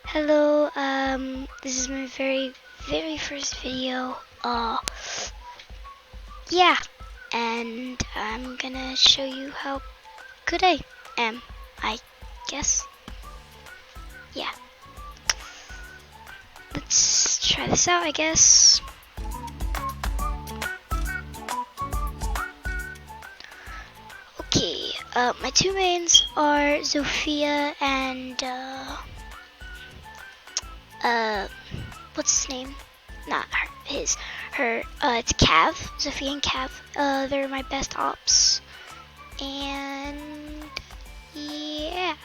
Hello, this is my very first video. Yeah, and I'm gonna show you how good I am, I guess. Yeah. Let's try this out, I guess. Okay, my two mains are Zofia and, what's his name? Not her, his, her, it's Cav, Zofia and Cav. They're my best ops. And, yeah.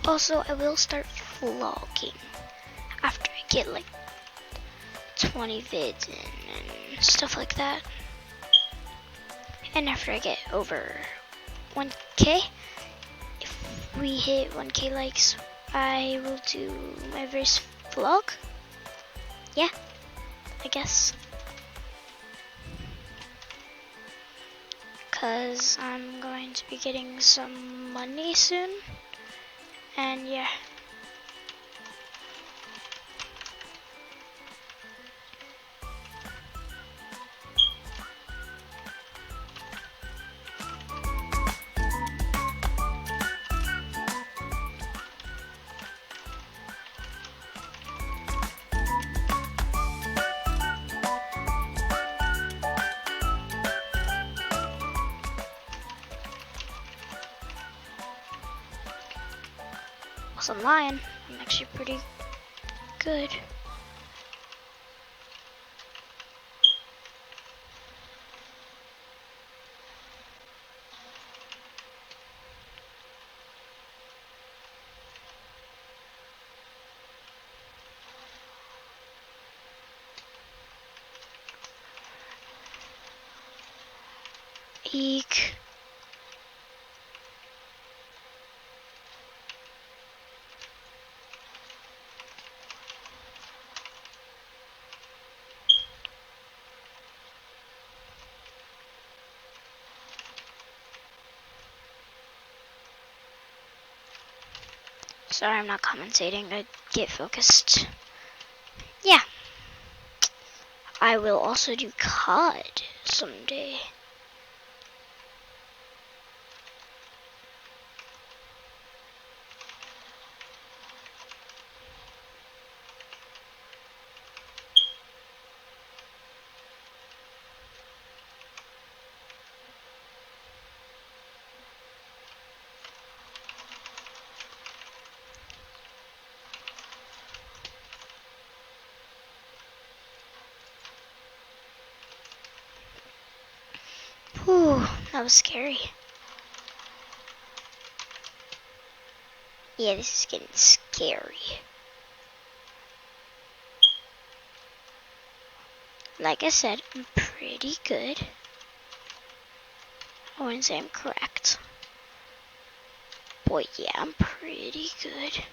Also, I will start vlogging after I get like 20 vids and stuff like that. And after I get over 1K, if we hit 1K likes, I will do my first vlog. Yeah, I guess. Cause I'm going to be getting some money soon. And yeah. I'm lying. I'm actually pretty good. Eek. Sorry, I'm not commentating. I get focused. Yeah. I will also do COD someday. Whew, that was scary. Yeah, this is getting scary. Like I said, I'm pretty good. I wouldn't say I'm correct. But yeah, I'm pretty good.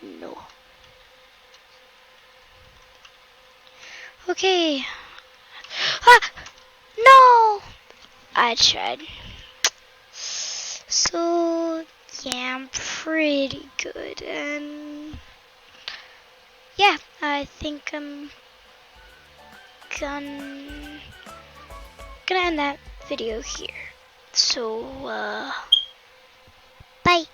No. Okay. Ah! No! I tried. So, yeah, I'm pretty good. And, yeah, I think I'm gonna end that video here. So, bye.